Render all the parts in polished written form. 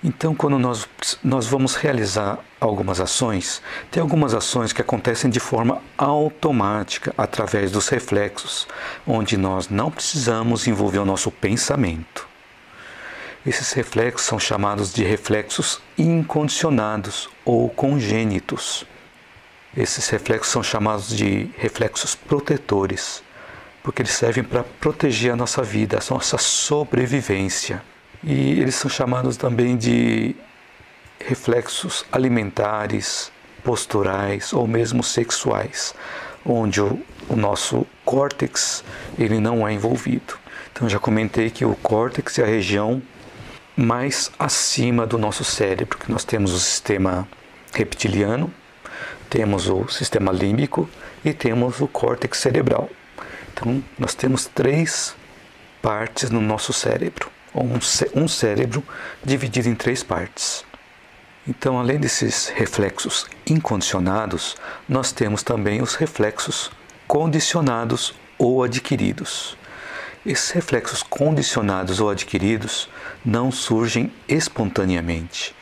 Então, quando nós vamos realizar algumas ações, tem algumas ações que acontecem de forma automática, através dos reflexos, onde nós não precisamos envolver o nosso pensamento. Esses reflexos são chamados de reflexos incondicionados ou congênitos. Esses reflexos são chamados de reflexos protetores, porque eles servem para proteger a nossa vida, a nossa sobrevivência. E eles são chamados também de reflexos alimentares, posturais ou mesmo sexuais, onde o nosso córtex ele não é envolvido. Então já comentei que o córtex é a região mais acima do nosso cérebro, que nós temos o sistema reptiliano, temos o sistema límbico e temos o córtex cerebral. Então nós temos 3 partes no nosso cérebro, ou um cérebro dividido em 3 partes. Então, além desses reflexos incondicionados, nós temos também os reflexos condicionados ou adquiridos. Esses reflexos condicionados ou adquiridos não surgem espontaneamente,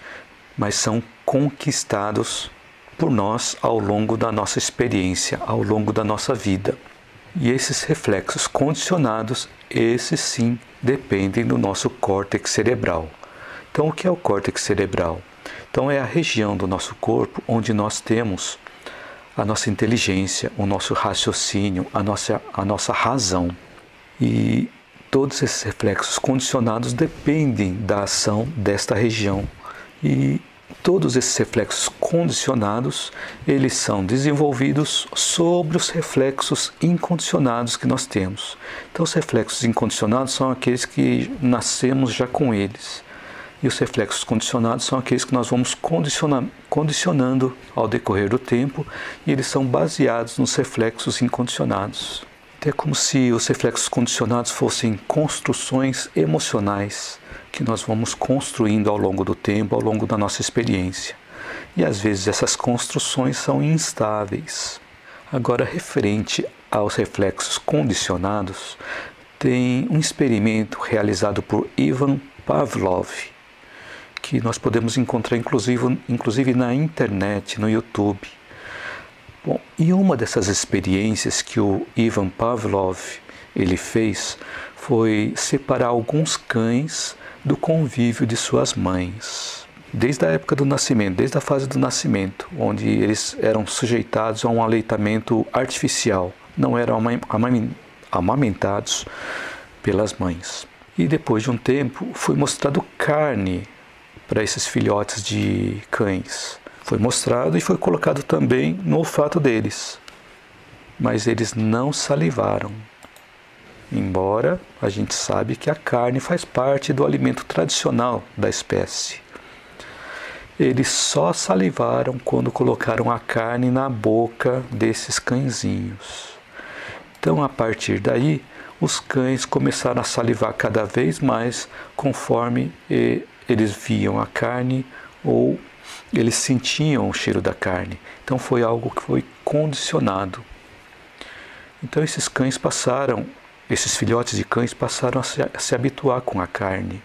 mas são conquistados por nós ao longo da nossa experiência, ao longo da nossa vida. E esses reflexos condicionados, esses sim, dependem do nosso córtex cerebral. Então, o que é o córtex cerebral? Então, é a região do nosso corpo onde nós temos a nossa inteligência, o nosso raciocínio, a nossa razão. E todos esses reflexos condicionados dependem da ação desta região. E todos esses reflexos condicionados, eles são desenvolvidos sobre os reflexos incondicionados que nós temos. Então, os reflexos incondicionados são aqueles que nascemos já com eles. E os reflexos condicionados são aqueles que nós vamos condicionando ao decorrer do tempo, e eles são baseados nos reflexos incondicionados. É como se os reflexos condicionados fossem construções emocionais que nós vamos construindo ao longo do tempo, ao longo da nossa experiência. E às vezes essas construções são instáveis. Agora, referente aos reflexos condicionados, tem um experimento realizado por Ivan Pavlov, que nós podemos encontrar inclusive na internet, no YouTube. Bom, e uma dessas experiências que o Ivan Pavlov ele fez foi separar alguns cães do convívio de suas mães, desde a época do nascimento, desde a fase do nascimento, onde eles eram sujeitados a um aleitamento artificial, não eram amamentados pelas mães. E depois de um tempo foi mostrado carne para esses filhotes de cães. Foi mostrado e foi colocado também no olfato deles, mas eles não salivaram. Embora a gente sabe que a carne faz parte do alimento tradicional da espécie. Eles só salivaram quando colocaram a carne na boca desses cãezinhos. Então, a partir daí, os cães começaram a salivar cada vez mais conforme eles viam a carne ou eles sentiam o cheiro da carne. Então, foi algo que foi condicionado. Então, esses filhotes de cães passaram a se habituar com a carne.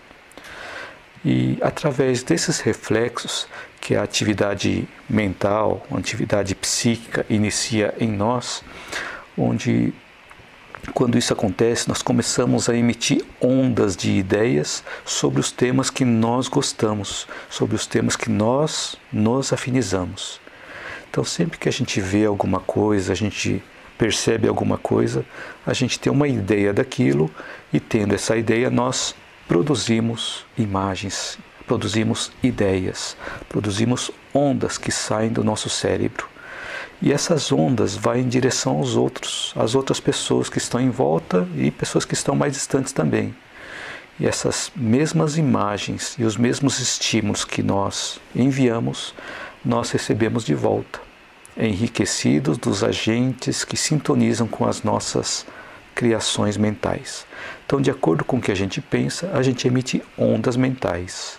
E através desses reflexos que a atividade mental, a atividade psíquica inicia em nós, onde quando isso acontece, nós começamos a emitir ondas de ideias sobre os temas que nós gostamos, sobre os temas que nós nos afinizamos. Então, sempre que a gente vê alguma coisa, a gente percebe alguma coisa, a gente tem uma ideia daquilo e, tendo essa ideia, nós produzimos imagens, produzimos ideias, produzimos ondas que saem do nosso cérebro. E essas ondas vão em direção aos outros, às outras pessoas que estão em volta e pessoas que estão mais distantes também. E essas mesmas imagens e os mesmos estímulos que nós enviamos, nós recebemos de volta, enriquecidos dos agentes que sintonizam com as nossas criações mentais. Então, de acordo com o que a gente pensa, a gente emite ondas mentais.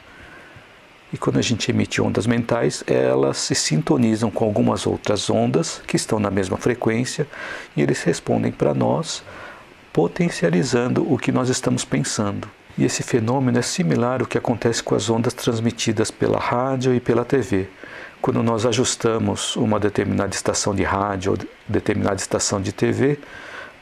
E quando a gente emite ondas mentais, elas se sintonizam com algumas outras ondas que estão na mesma frequência e eles respondem para nós, potencializando o que nós estamos pensando. E esse fenômeno é similar ao que acontece com as ondas transmitidas pela rádio e pela TV. Quando nós ajustamos uma determinada estação de rádio ou determinada estação de TV,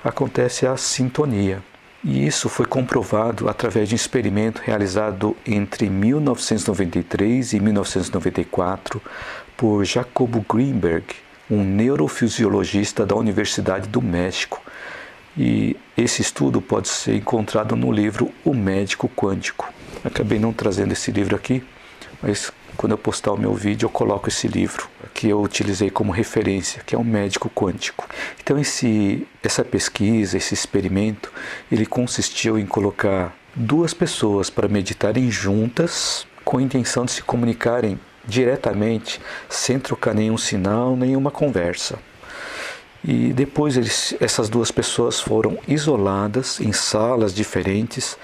acontece a sintonia. E isso foi comprovado através de um experimento realizado entre 1993 e 1994 por Jacobo Greenberg, um neurofisiologista da Universidade do México. E esse estudo pode ser encontrado no livro O Médico Quântico. Acabei não trazendo esse livro aqui, mas quando eu postar o meu vídeo eu coloco esse livro que eu utilizei como referência, que é O Médico Quântico. Então essa pesquisa, esse experimento, ele consistiu em colocar duas pessoas para meditarem juntas com a intenção de se comunicarem diretamente, sem trocar nenhum sinal, nenhuma conversa. E depois essas duas pessoas foram isoladas em salas diferentes,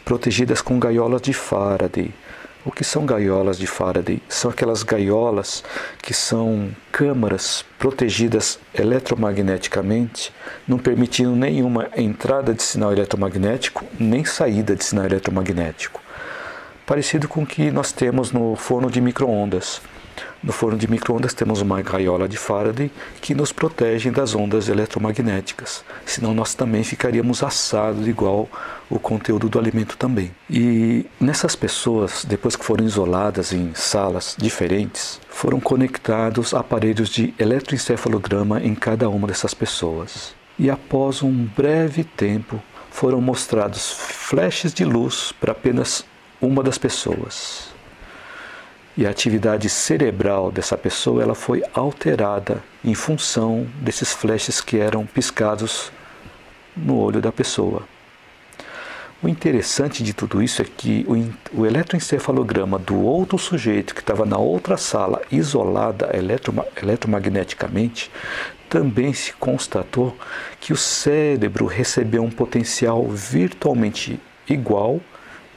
protegidas com gaiolas de Faraday. O que são gaiolas de Faraday? São aquelas gaiolas que são câmaras protegidas eletromagneticamente, não permitindo nenhuma entrada de sinal eletromagnético, nem saída de sinal eletromagnético. Parecido com o que nós temos no forno de micro-ondas. No forno de micro-ondas temos uma gaiola de Faraday que nos protege das ondas eletromagnéticas, senão nós também ficaríamos assados igual o conteúdo do alimento também. E nessas pessoas, depois que foram isoladas em salas diferentes, foram conectados aparelhos de eletroencefalograma em cada uma dessas pessoas. E após um breve tempo, foram mostrados flashes de luz para apenas uma das pessoas. E a atividade cerebral dessa pessoa ela foi alterada em função desses flashes que eram piscados no olho da pessoa. O interessante de tudo isso é que o eletroencefalograma do outro sujeito que estava na outra sala, isolada eletromagneticamente, também se constatou que o cérebro recebeu um potencial virtualmente igual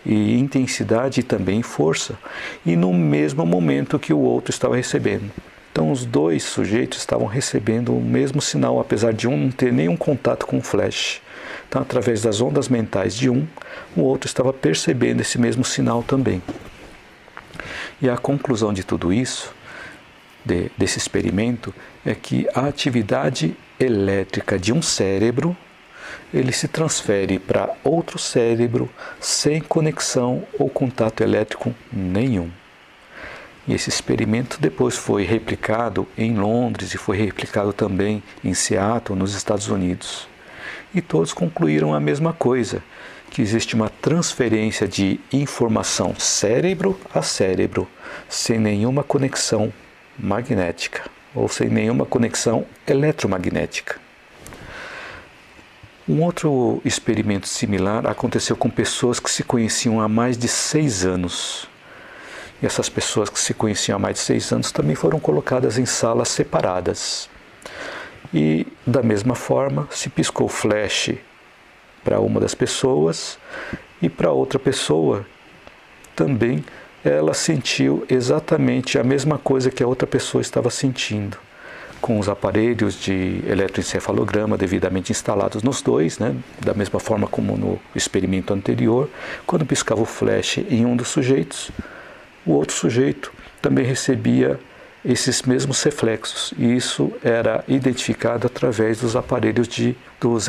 e intensidade e também força, e no mesmo momento que o outro estava recebendo. Então os dois sujeitos estavam recebendo o mesmo sinal, apesar de um não ter nenhum contato com o flash. Então, através das ondas mentais de um, o outro estava percebendo esse mesmo sinal também. E a conclusão de tudo isso, desse experimento, é que a atividade elétrica de um cérebro ele se transfere para outro cérebro sem conexão ou contato elétrico nenhum. E esse experimento depois foi replicado em Londres e foi replicado também em Seattle, nos Estados Unidos. E todos concluíram a mesma coisa, que existe uma transferência de informação cérebro a cérebro, sem nenhuma conexão magnética ou sem nenhuma conexão eletromagnética. Um outro experimento similar aconteceu com pessoas que se conheciam há mais de 6 anos. E essas pessoas que se conheciam há mais de 6 anos também foram colocadas em salas separadas. E, da mesma forma, se piscou flash para uma das pessoas e para outra pessoa também ela sentiu exatamente a mesma coisa que a outra pessoa estava sentindo, com os aparelhos de eletroencefalograma devidamente instalados nos dois, né? Da mesma forma como no experimento anterior. Quando piscava o flash em um dos sujeitos, o outro sujeito também recebia esses mesmos reflexos, e isso era identificado através dos aparelhos dos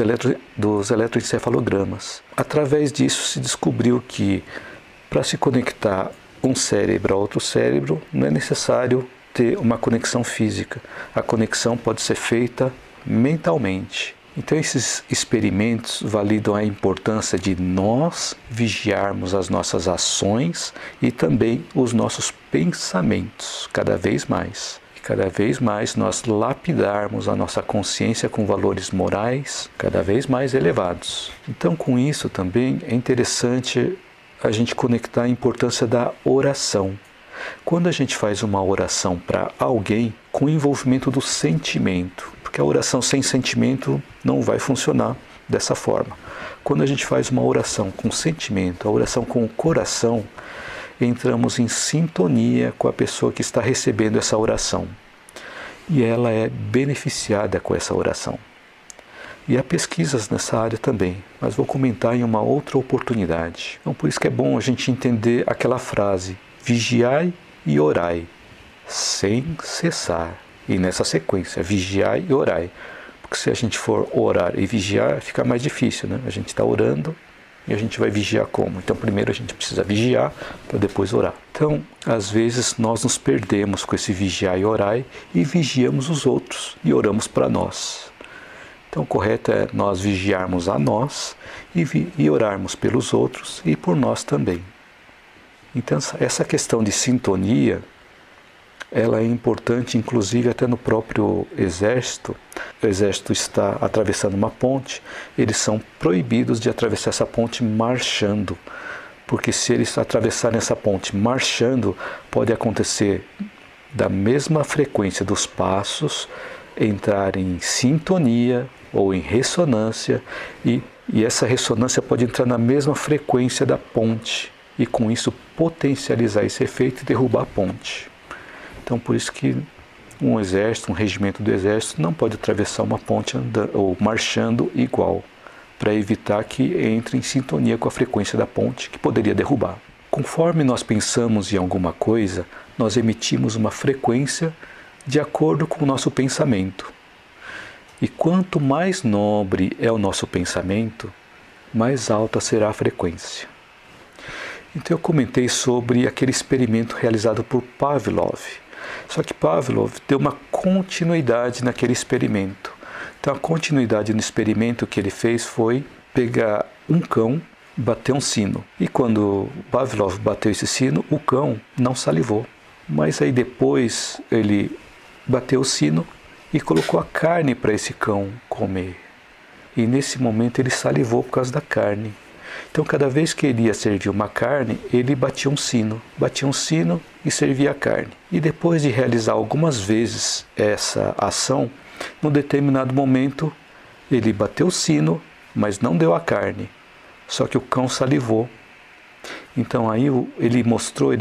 eletroencefalogramas. Através disso se descobriu que para se conectar um cérebro a outro cérebro não é necessário ter uma conexão física. A conexão pode ser feita mentalmente. Então esses experimentos validam a importância de nós vigiarmos as nossas ações e também os nossos pensamentos cada vez mais. E cada vez mais nós lapidarmos a nossa consciência com valores morais cada vez mais elevados. Então com isso também é interessante a gente conectar a importância da oração. Quando a gente faz uma oração para alguém, com o envolvimento do sentimento, porque a oração sem sentimento não vai funcionar dessa forma. Quando a gente faz uma oração com sentimento, a oração com o coração, entramos em sintonia com a pessoa que está recebendo essa oração. E ela é beneficiada com essa oração. E há pesquisas nessa área também, mas vou comentar em uma outra oportunidade. Então, por isso que é bom a gente entender aquela frase: vigiai e orai, sem cessar. E nessa sequência, vigiai e orai. Porque se a gente for orar e vigiar, fica mais difícil, né? A gente está orando e a gente vai vigiar como? Então, primeiro a gente precisa vigiar para depois orar. Então, às vezes nós nos perdemos com esse vigiar e orai e vigiamos os outros e oramos para nós. Então, o correto é nós vigiarmos a nós e orarmos pelos outros e por nós também. Então, essa questão de sintonia, ela é importante, inclusive até no próprio exército. O exército está atravessando uma ponte, eles são proibidos de atravessar essa ponte marchando, porque se eles atravessarem essa ponte marchando, pode acontecer da mesma frequência dos passos, entrar em sintonia ou em ressonância, e essa ressonância pode entrar na mesma frequência da ponte, e com isso potencializar esse efeito e derrubar a ponte. Então, por isso que um exército, um regimento do exército não pode atravessar uma ponte ou marchando igual, para evitar que entre em sintonia com a frequência da ponte, que poderia derrubar. Conforme nós pensamos em alguma coisa, nós emitimos uma frequência de acordo com o nosso pensamento. E quanto mais nobre é o nosso pensamento, mais alta será a frequência. Então eu comentei sobre aquele experimento realizado por Pavlov. Só que Pavlov deu uma continuidade naquele experimento. Então a continuidade no experimento que ele fez foi pegar um cão, bater um sino. E quando Pavlov bateu esse sino, o cão não salivou. Mas aí depois ele bateu o sino e colocou a carne para esse cão comer. E nesse momento ele salivou por causa da carne. Então, cada vez que ele ia servir uma carne, ele batia um sino e servia a carne. E depois de realizar algumas vezes essa ação, num determinado momento, ele bateu o sino, mas não deu a carne. Só que o cão salivou. Então, aí ele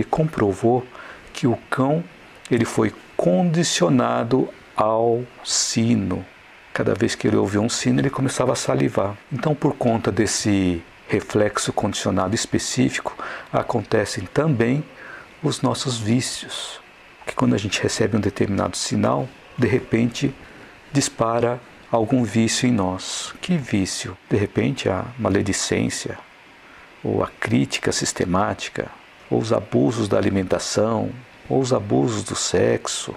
comprovou que o cão ele foi condicionado ao sino. Cada vez que ele ouvia um sino, ele começava a salivar. Então, por conta desse reflexo condicionado específico, acontecem também os nossos vícios. Que quando a gente recebe um determinado sinal, de repente dispara algum vício em nós. Que vício? De repente a maledicência, ou a crítica sistemática, ou os abusos da alimentação, ou os abusos do sexo.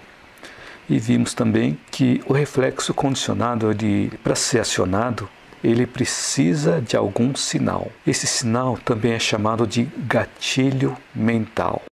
E vimos também que o reflexo condicionado, para ser acionado, ele precisa de algum sinal. Esse sinal também é chamado de gatilho mental.